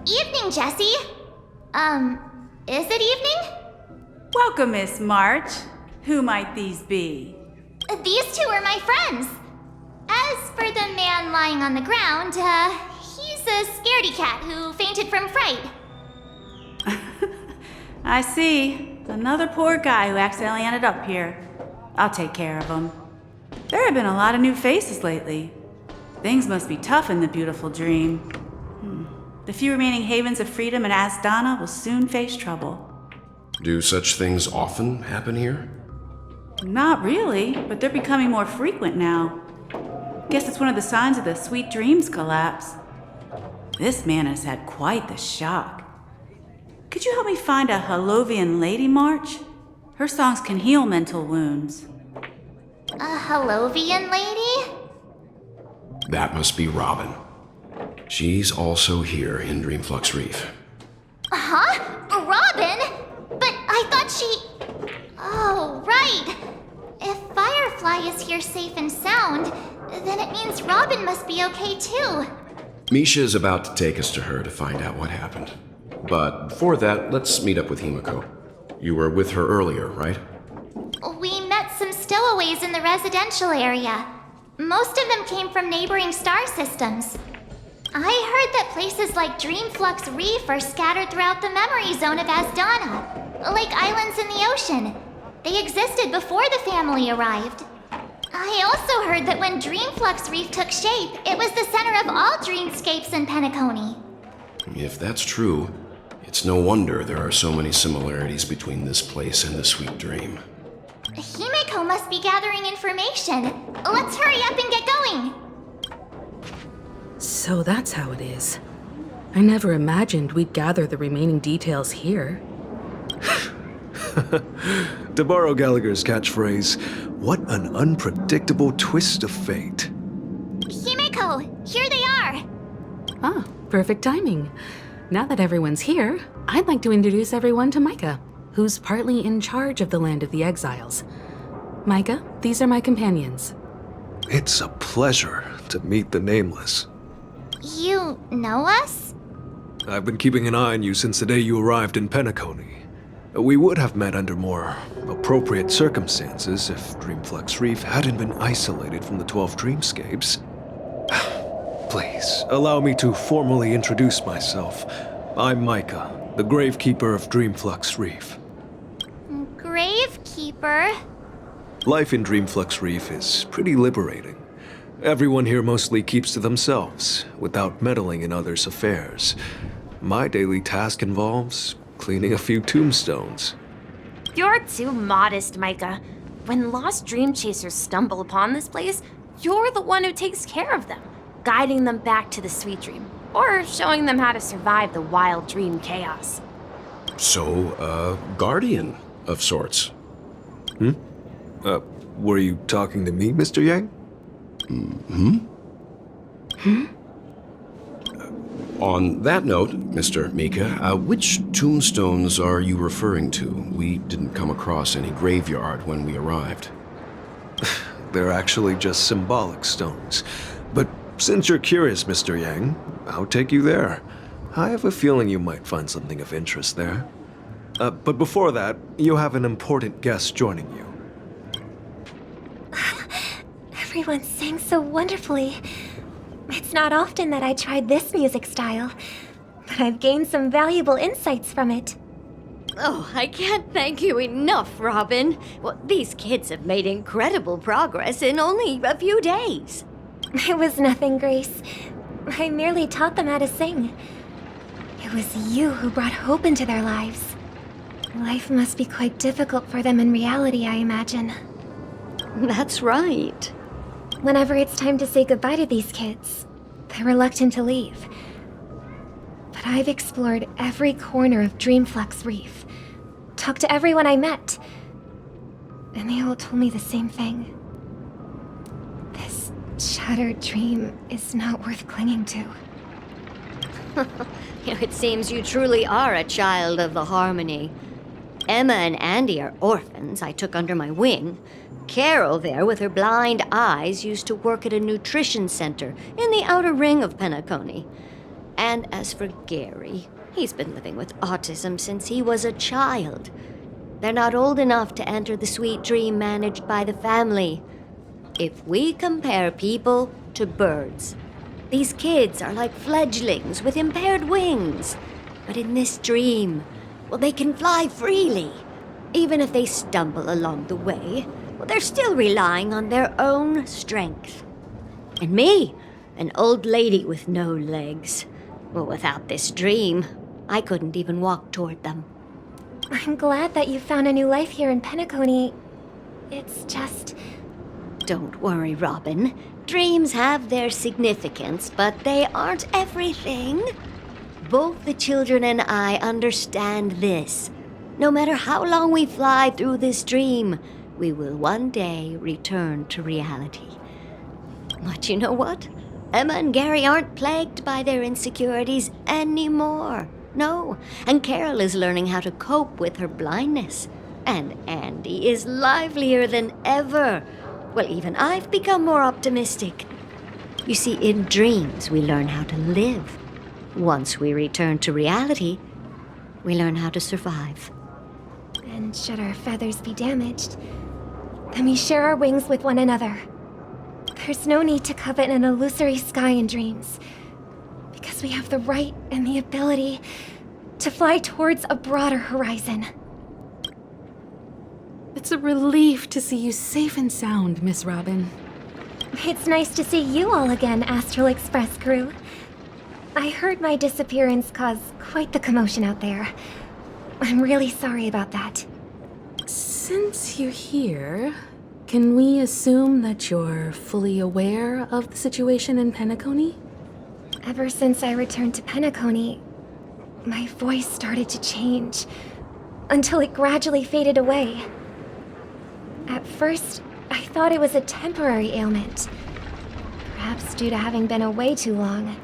Evening, Jessie. Is it evening? Welcome, Miss March. Who might these be? These two are my friends. As for the man lying on the ground, he's a scaredy cat who fainted from fright. I see. Another poor guy who accidentally ended up here. I'll take care of him. There have been a lot of new faces lately. Things must be tough in the beautiful dream. The few remaining havens of freedom in Asdana will soon face trouble. Do such things often happen here? Not really, but they're becoming more frequent now. Guess it's one of the signs of the Sweet Dreams collapse. This man has had quite the shock. Could you help me find a Halovian lady, March? Her songs can heal mental wounds. A Halovian lady? That must be Robin. She's also here in Dreamflux Reef. Huh? Robin? But I thought she... Oh, right. If Firefly is here safe and sound, then it means Robin must be okay too. Misha is about to take us to her to find out what happened. But before that, let's meet up with Himiko. You were with her earlier, right? We met some stowaways in the residential area. Most of them came from neighboring star systems. I heard that places like Dreamflux Reef are scattered throughout the memory zone of Asdana, like islands in the ocean. They existed before the family arrived. I also heard that when Dreamflux Reef took shape, it was the center of all dreamscapes in Penacony. If that's true, it's no wonder there are so many similarities between this place and the Sweet Dream. Himiko must be gathering information. Let's hurry up and get going. So that's how it is. I never imagined we'd gather the remaining details here. To borrow Gallagher's catchphrase, what an unpredictable twist of fate. Himiko, here they are. Ah, perfect timing. Now that everyone's here, I'd like to introduce everyone to Micah, who's partly in charge of the Land of the Exiles. Micah, these are my companions. It's a pleasure to meet the Nameless. You know us? I've been keeping an eye on you since the day you arrived in Penacony. We would have met under more appropriate circumstances if Dreamflux Reef hadn't been isolated from the 12 dreamscapes. Please, allow me to formally introduce myself. I'm Micah, the Gravekeeper of Dreamflux Reef. Gravekeeper? Life in Dreamflux Reef is pretty liberating. Everyone here mostly keeps to themselves, without meddling in others' affairs. My daily task involves cleaning a few tombstones. You're too modest, Micah. When lost dream chasers stumble upon this place, you're the one who takes care of them, guiding them back to the sweet dream, or showing them how to survive the wild dream chaos. So, a guardian of sorts. Were you talking to me, Mr. Yang? On that note, Mr. Mika, which tombstones are you referring to? We didn't come across any graveyard when we arrived. They're actually just symbolic stones. But since you're curious, Mr. Yang, I'll take you there. I have a feeling you might find something of interest there. But before that, you have an important guest joining you. Everyone sang so wonderfully. It's not often that I tried this music style, but I've gained some valuable insights from it. Oh, I can't thank you enough, Robin. Well, these kids have made incredible progress in only a few days. It was nothing, Grace. I merely taught them how to sing. It was you who brought hope into their lives. Life must be quite difficult for them in reality, I imagine. That's right. Whenever it's time to say goodbye to these kids, they're reluctant to leave. But I've explored every corner of Dreamflux Reef, talked to everyone I met, and they all told me the same thing. This shattered dream is not worth clinging to. It seems you truly are a child of the Harmony. Emma and Andy are orphans I took under my wing. Carol there, with her blind eyes, used to work at a nutrition center in the outer ring of Penacony. And as for Gary, he's been living with autism since he was a child. They're not old enough to enter the sweet dream managed by the family. If we compare people to birds, these kids are like fledglings with impaired wings. But in this dream, well, they can fly freely. Even if they stumble along the way, well, they're still relying on their own strength. And me, an old lady with no legs. Well, without this dream, I couldn't even walk toward them. I'm glad that you found a new life here in Penacony. It's just... Don't worry, Robin. Dreams have their significance, but they aren't everything. Both the children and I understand this. No matter how long we fly through this dream, we will one day return to reality. But you know what? Emma and Gary aren't plagued by their insecurities anymore. No, and Carol is learning how to cope with her blindness. And Andy is livelier than ever. Well, even I've become more optimistic. You see, in dreams, we learn how to live. Once we return to reality, we learn how to survive. And should our feathers be damaged, then we share our wings with one another. There's no need to covet an illusory sky in dreams, because we have the right and the ability to fly towards a broader horizon. It's a relief to see you safe and sound, Miss Robin. It's nice to see you all again, Astral Express crew. I heard my disappearance caused quite the commotion out there. I'm really sorry about that. Since you're here, can we assume that you're fully aware of the situation in Penacony? Ever since I returned to Penacony, my voice started to change, until it gradually faded away. At first, I thought it was a temporary ailment, perhaps due to having been away too long.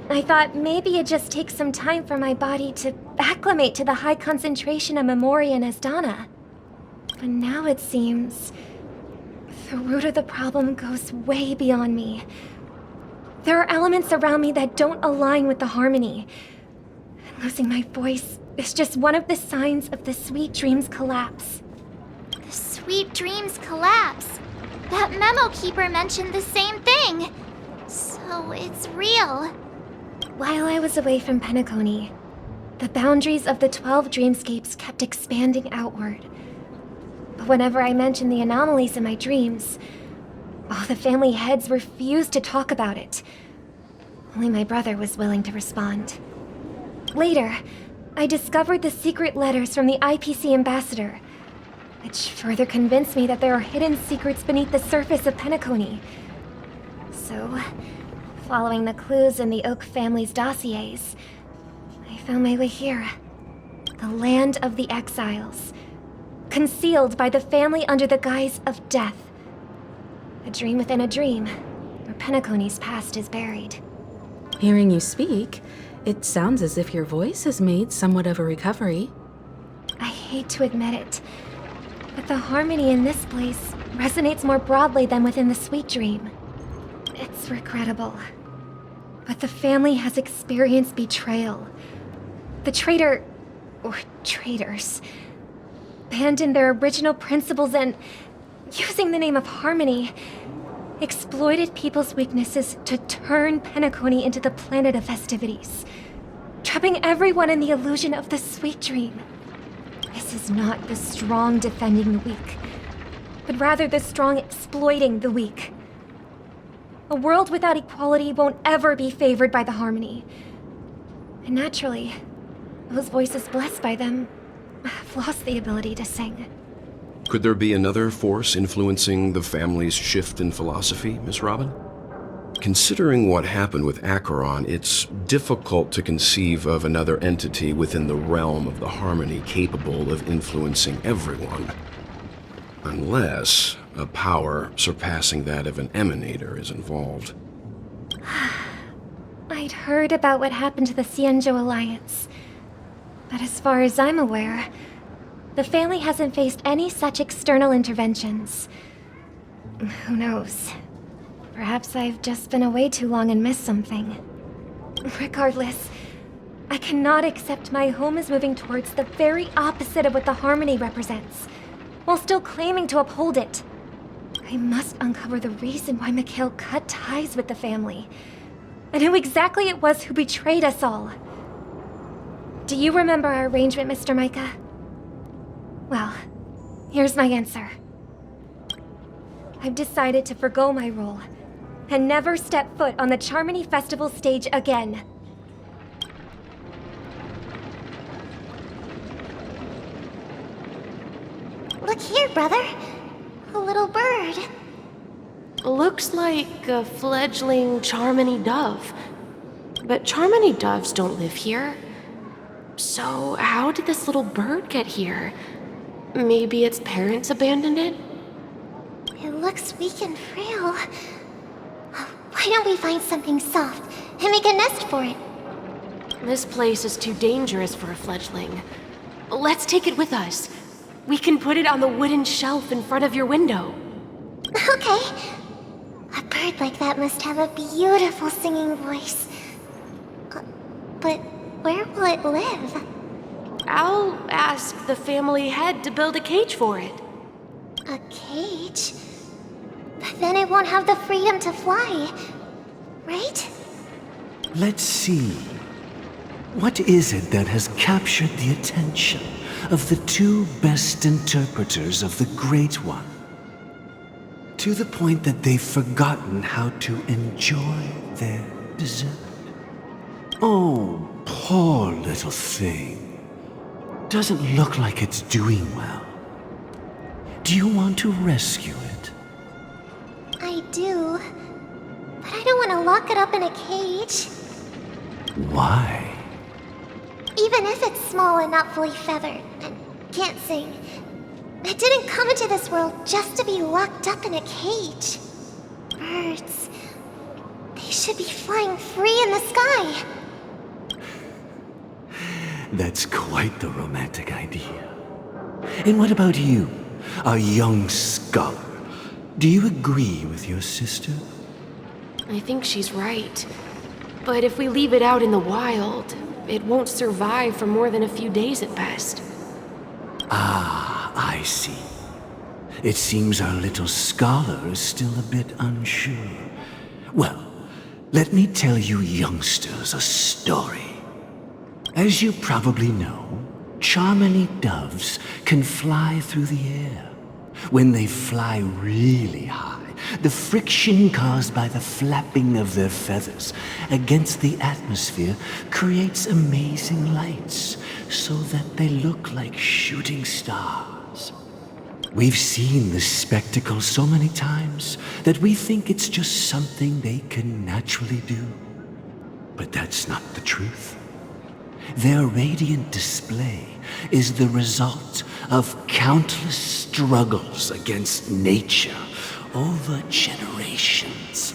I thought maybe it just takes some time for my body to acclimate to the high concentration of Memoria and Asdana. But now it seems the root of the problem goes way beyond me. There are elements around me that don't align with the harmony. And losing my voice is just one of the signs of the Sweet Dreams collapse. The Sweet Dreams collapse. That memo keeper mentioned the same thing. So it's real. While I was away from Penacony, the boundaries of the 12 dreamscapes kept expanding outward. But whenever I mentioned the anomalies in my dreams, all the family heads refused to talk about it. Only my brother was willing to respond. Later, I discovered the secret letters from the IPC ambassador, which further convinced me that there are hidden secrets beneath the surface of Penacony. So, following the clues in the Oak family's dossiers, I found my way here. The land of the exiles, concealed by the family under the guise of death. A dream within a dream, where Penacony's past is buried. Hearing you speak, it sounds as if your voice has made somewhat of a recovery. I hate to admit it, but the harmony in this place resonates more broadly than within the Sweet Dream. It's regrettable, but the family has experienced betrayal. The traitor, or traitors, abandoned their original principles and, using the name of harmony, exploited people's weaknesses to turn Penacony into the planet of festivities, trapping everyone in the illusion of the Sweet Dream. This is not the strong defending the weak, but rather the strong exploiting the weak. A world without equality won't ever be favored by the harmony. And naturally, those voices blessed by them have lost the ability to sing. Could there be another force influencing the family's shift in philosophy, Miss Robin? Considering what happened with Acheron, it's difficult to conceive of another entity within the realm of the harmony capable of influencing everyone. Unless a power surpassing that of an emanator is involved. I'd heard about what happened to the Cienjo Alliance, but as far as I'm aware, the family hasn't faced any such external interventions. Who knows? Perhaps I've just been away too long and missed something. Regardless, I cannot accept my home is moving towards the very opposite of what the harmony represents, while still claiming to uphold it. I must uncover the reason why Mikhail cut ties with the family, and who exactly it was who betrayed us all. Do you remember our arrangement, Mr. Micah? Well, here's my answer. I've decided to forgo my role, and never step foot on the Charmony Festival stage again. Look here, brother. A little bird. Looks like a fledgling Charmony dove. But Charmony doves don't live here. So how did this little bird get here? Maybe its parents abandoned it? It looks weak and frail. Why don't we find something soft and make a nest for it? This place is too dangerous for a fledgling. Let's take it with us. We can put it on the wooden shelf in front of your window. Okay. A bird like that must have a beautiful singing voice. But where will it live? I'll ask the family head to build a cage for it. A cage? But then it won't have the freedom to fly, right? Let's see. What is it that has captured the attention of the two best interpreters of the Great One? To the point that they've forgotten how to enjoy their dessert. Oh, poor little thing. Doesn't look like it's doing well. Do you want to rescue it? I do. But I don't want to lock it up in a cage. Why? Even if it's small and not fully feathered and can't sing, it didn't come into this world just to be locked up in a cage. Birds, they should be flying free in the sky. That's quite the romantic idea. And what about you, a young scholar? Do you agree with your sister? I think she's right. But if we leave it out in the wild, it won't survive for more than a few days at best. Ah, I see. It seems our little scholar is still a bit unsure. Well, let me tell you youngsters a story. As you probably know, Charmony doves can fly through the air. When they fly really high, the friction caused by the flapping of their feathers against the atmosphere creates amazing lights, so that they look like shooting stars. We've seen this spectacle so many times that we think it's just something they can naturally do. But that's not the truth. Their radiant display is the result of countless struggles against nature over generations.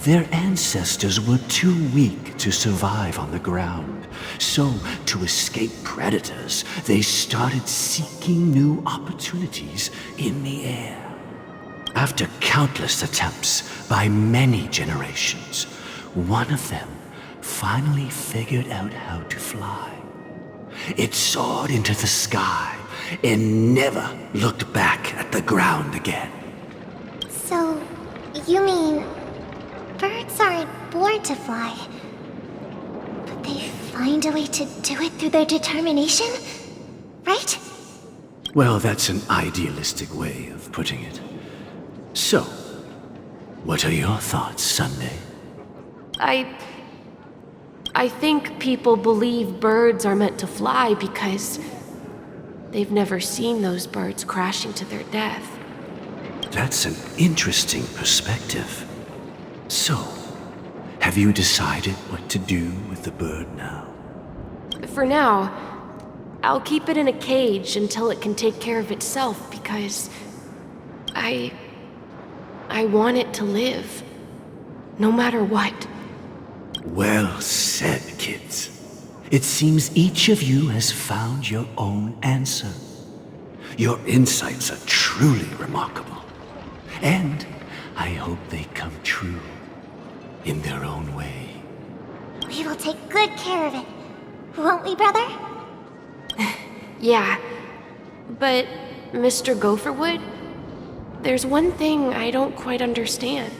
Their ancestors were too weak to survive on the ground, so to escape predators, they started seeking new opportunities in the air. After countless attempts by many generations, one of them finally figured out how to fly. It soared into the sky and never looked back at the ground again. So, you mean birds aren't born to fly, but they find a way to do it through their determination, right? Well, that's an idealistic way of putting it. So, what are your thoughts, Sunday? I think people believe birds are meant to fly because they've never seen those birds crashing to their death. That's an interesting perspective. So, have you decided what to do with the bird now? For now, I'll keep it in a cage until it can take care of itself because I want it to live, no matter what. Well said, kids. It seems each of you has found your own answer. Your insights are truly remarkable. And I hope they come true in their own way. We will take good care of it. Won't we, brother? Yeah. But, Mr. Gopherwood, there's one thing I don't quite understand.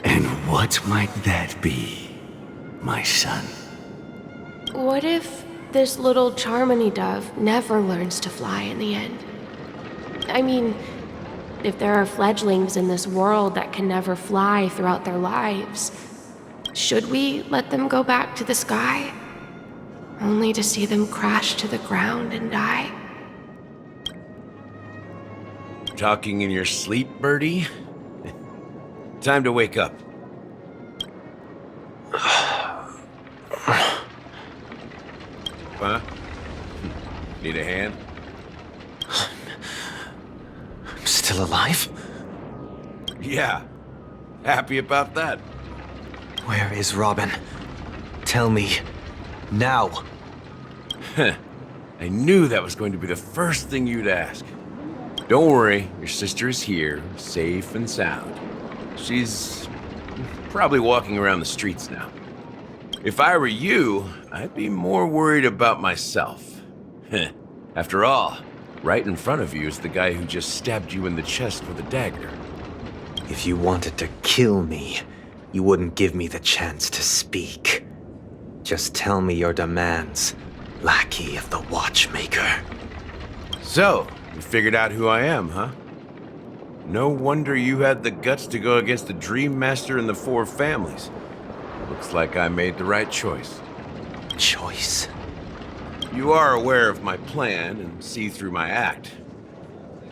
And what might that be, my son? What if this little Charmony dove never learns to fly in the end? I mean, if there are fledglings in this world that can never fly throughout their lives, should we let them go back to the sky? Only to see them crash to the ground and die? Talking in your sleep, Birdie? Time to wake up. Huh? Need a hand? I'm still alive? Yeah. Happy about that. Where is Robin? Tell me. Now. I knew that was going to be the first thing you'd ask. Don't worry, your sister is here, safe and sound. She's probably walking around the streets now. If I were you, I'd be more worried about myself. After all, right in front of you is the guy who just stabbed you in the chest with a dagger. If you wanted to kill me, you wouldn't give me the chance to speak. Just tell me your demands, lackey of the Watchmaker. So, you figured out who I am, huh? No wonder you had the guts to go against the Dream Master and the Four Families. Looks like I made the right choice. Choice? You are aware of my plan and see through my act.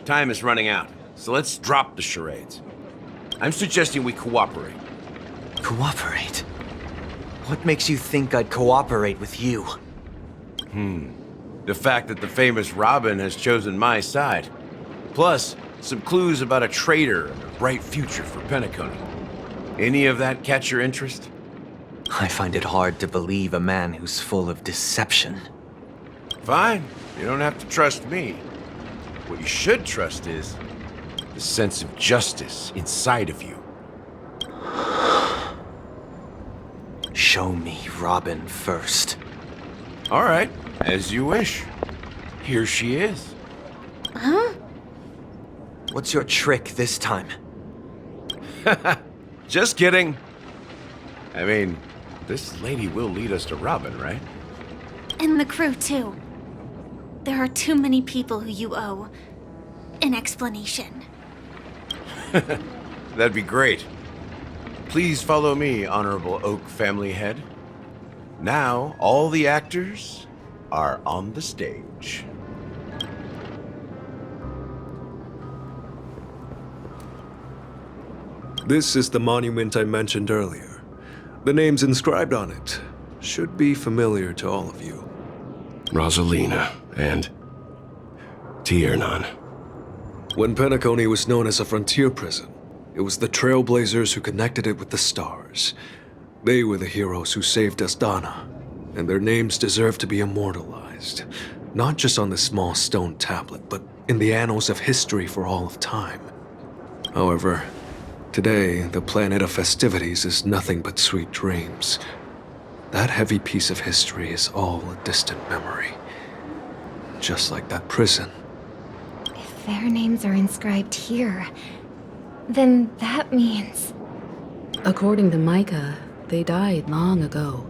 Time is running out, so let's drop the charades. I'm suggesting we cooperate. Cooperate? What makes you think I'd cooperate with you? The fact that the famous Robin has chosen my side. Plus, some clues about a traitor and a bright future for Penacony. Any of that catch your interest? I find it hard to believe a man who's full of deception. Fine. You don't have to trust me. What you should trust is the sense of justice inside of you. Show me Robin first. All right, as you wish. Here she is. What's your trick this time? Just kidding. I mean, this lady will lead us to Robin, right? And the crew, too. There are too many people who you owe an explanation. That'd be great. Please follow me, Honorable Oak Family Head. Now, all the actors are on the stage. This is the monument I mentioned earlier. The names inscribed on it should be familiar to all of you. Rosalina and Tiernan. When Penacony was known as a frontier prison, it was the Trailblazers who connected it with the stars. They were the heroes who saved Astana, and their names deserve to be immortalized, not just on this small stone tablet, but in the annals of history for all of time. However, today, the planet of festivities is nothing but sweet dreams. That heavy piece of history is all a distant memory. Just like that prison. If their names are inscribed here, then that means... According to Micah, they died long ago.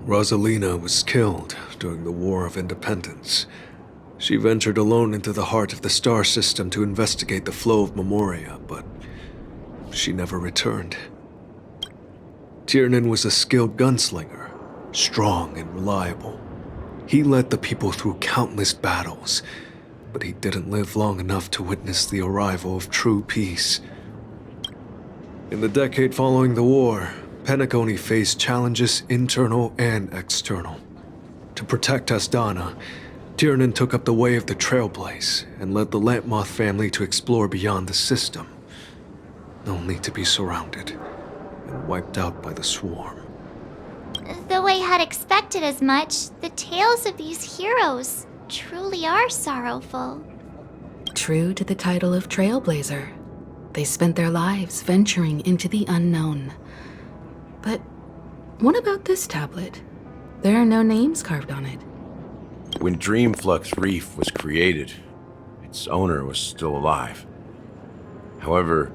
Rosalina was killed during the War of Independence. She ventured alone into the heart of the star system to investigate the flow of Memoria, but she never returned. Tiernan was a skilled gunslinger, strong and reliable. He led the people through countless battles, but he didn't live long enough to witness the arrival of true peace. In the decade following the war, Penacony faced challenges internal and external. To protect Astana, Tiernan took up the way of the Trailblaze and led the Lampmoth family to explore beyond the system, only to be surrounded and wiped out by the swarm. Though I had expected as much, the tales of these heroes truly are sorrowful. True to the title of Trailblazer, they spent their lives venturing into the unknown. But What about this tablet? There are no names carved on it. When Dreamflux Reef was created, its owner was still alive. However,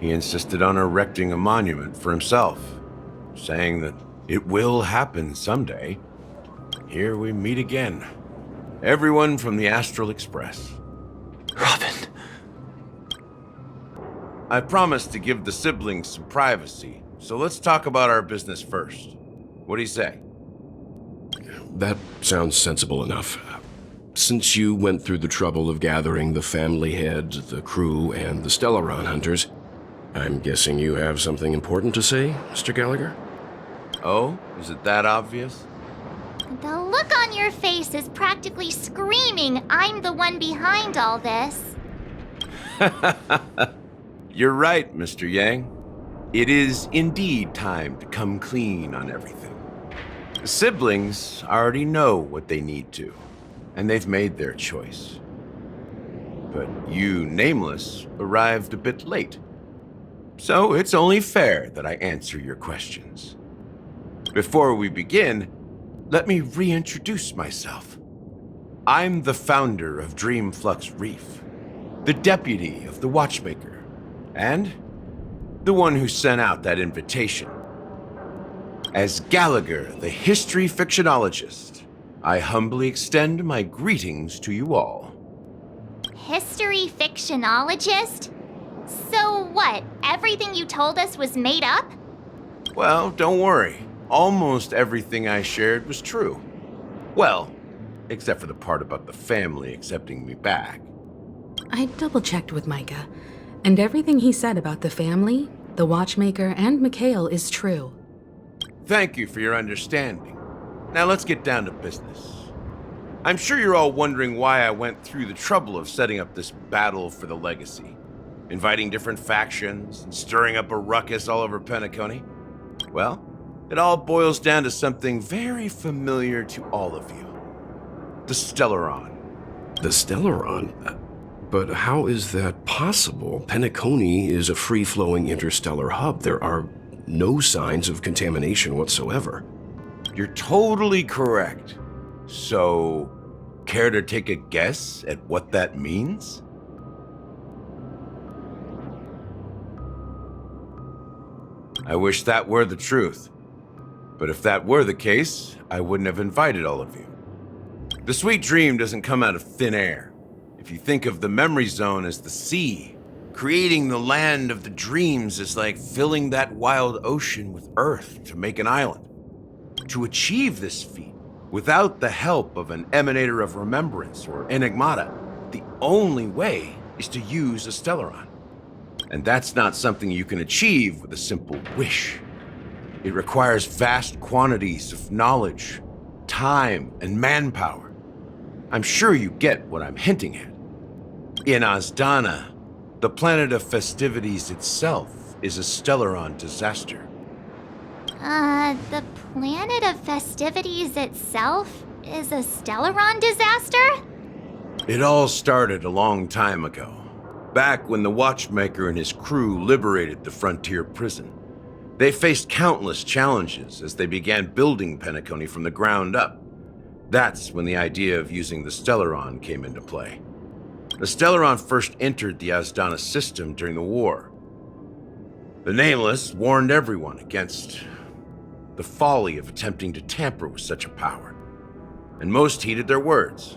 he insisted on erecting a monument for himself, saying that it will happen someday. Here we meet again. Everyone from the Astral Express. Robin. I promised to give the siblings some privacy, so let's talk about our business first. What do you say? That sounds sensible enough. Since you went through the trouble of gathering the family head, the crew, and the Stellaron hunters, I'm guessing you have something important to say, Mr. Gallagher? Oh, is it that obvious? The look on your face is practically screaming, I'm the one behind all this. You're right, Mr. Yang. It is indeed time to come clean on everything. The siblings already know what they need to, and they've made their choice. But you, Nameless, arrived a bit late. So it's only fair that I answer your questions. Before we begin, let me reintroduce myself. I'm the founder of Dreamflux Reef, the deputy of the Watchmaker, and the one who sent out that invitation. As Gallagher, the history fictionologist, I humbly extend my greetings to you all. History fictionologist? So what, everything you told us was made up? Well, don't worry. Almost everything I shared was true. Well, except for the part about the family accepting me back. I double-checked with Micah, and everything he said about the family, the Watchmaker, and Mikhail is true. Thank you for your understanding. Now let's get down to business. I'm sure you're all wondering why I went through the trouble of setting up this battle for the legacy, inviting different factions and stirring up a ruckus all over Penacony. Well, it all boils down to something very familiar to all of you. The Stellaron. The Stellaron? But how is that possible? Penacony is a free-flowing interstellar hub. There are no signs of contamination whatsoever. You're totally correct. So, care to take a guess at what that means? I wish that were the truth. But if that were the case, I wouldn't have invited all of you. The sweet dream doesn't come out of thin air. If you think of the memory zone as the sea, creating the land of the dreams is like filling that wild ocean with earth to make an island. To achieve this feat, without the help of an emanator of remembrance or enigmata, the only way is to use a Stellaron. And that's not something you can achieve with a simple wish. It requires vast quantities of knowledge, time, and manpower. I'm sure you get what I'm hinting at. In Azdana, the planet of festivities itself is a Stellaron disaster. The planet of festivities itself is a Stellaron disaster? It all started a long time ago, back when the Watchmaker and his crew liberated the frontier prison. They faced countless challenges as they began building Penacony from the ground up. That's when the idea of using the Stellaron came into play. The Stellaron first entered the Azdana system during the war. The Nameless warned everyone against the folly of attempting to tamper with such a power, and most heeded their words.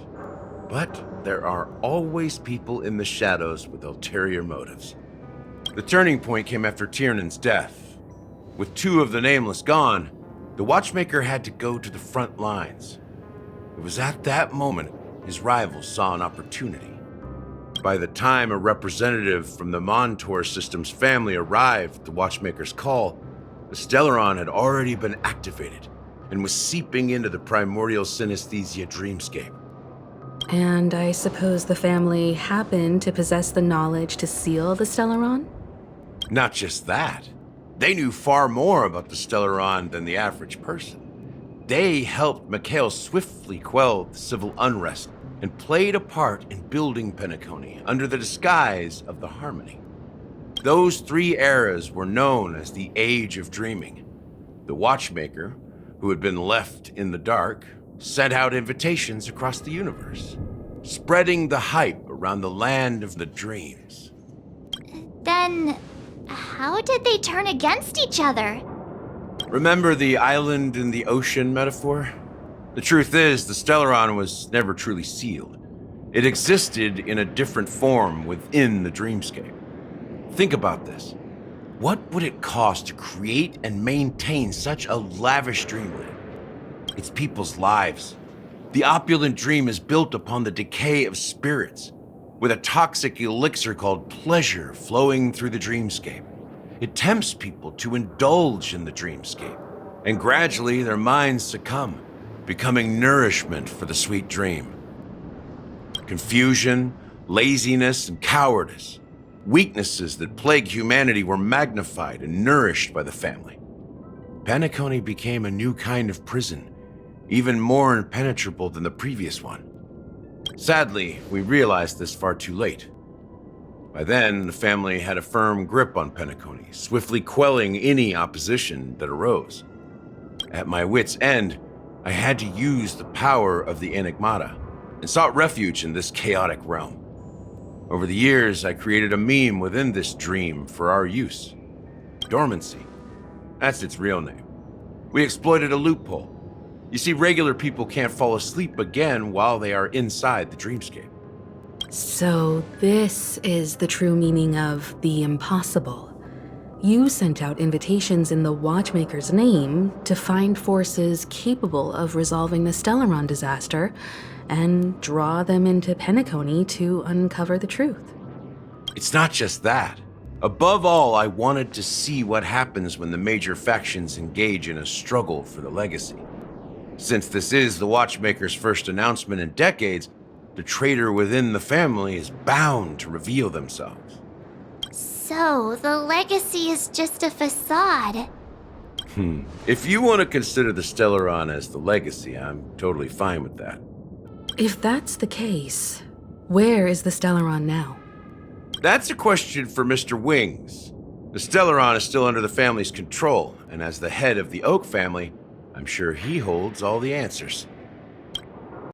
But there are always people in the shadows with ulterior motives. The turning point came after Tiernan's death. With two of the Nameless gone, the Watchmaker had to go to the front lines. It was at that moment his rivals saw an opportunity. By the time a representative from the Montour Systems family arrived at the Watchmaker's call, the Stellaron had already been activated and was seeping into the primordial synesthesia dreamscape. And I suppose the family happened to possess the knowledge to seal the Stellaron? Not just that. They knew far more about the Stellaron than the average person. They helped Mikhail swiftly quell the civil unrest and played a part in building Penacony under the disguise of the Harmony. Those 3 eras were known as the Age of Dreaming. The watchmaker, who had been left in the dark, sent out invitations across the universe, spreading the hype around the land of the dreams. Then, how did they turn against each other? Remember the island in the ocean metaphor? The truth is, the Stellaron was never truly sealed. It existed in a different form within the dreamscape. Think about this. What would it cost to create and maintain such a lavish dreamland? It's people's lives. The opulent dream is built upon the decay of spirits, with a toxic elixir called pleasure flowing through the dreamscape. It tempts people to indulge in the dreamscape, and gradually their minds succumb, becoming nourishment for the sweet dream. Confusion, laziness, and cowardice, weaknesses that plague humanity, were magnified and nourished by the family. Penacony became a new kind of prison, even more impenetrable than the previous one. Sadly, we realized this far too late. By then, the family had a firm grip on Penacony, swiftly quelling any opposition that arose. At my wit's end, I had to use the power of the Enigmata, and sought refuge in this chaotic realm. Over the years, I created a meme within this dream for our use. Dormancy. That's its real name. We exploited a loophole. You see, regular people can't fall asleep again while they are inside the dreamscape. So this is the true meaning of the impossible. You sent out invitations in the Watchmaker's name to find forces capable of resolving the Stellaron disaster and draw them into Penacony to uncover the truth. It's not just that. Above all, I wanted to see what happens when the major factions engage in a struggle for the legacy. Since this is the Watchmaker's first announcement in decades, the traitor within the family is bound to reveal themselves. So, the legacy is just a facade. If you want to consider the Stellaron as the legacy, I'm totally fine with that. If that's the case, where is the Stellaron now? That's a question for Mr. Wings. The Stellaron is still under the family's control, and as the head of the Oak family, I'm sure he holds all the answers.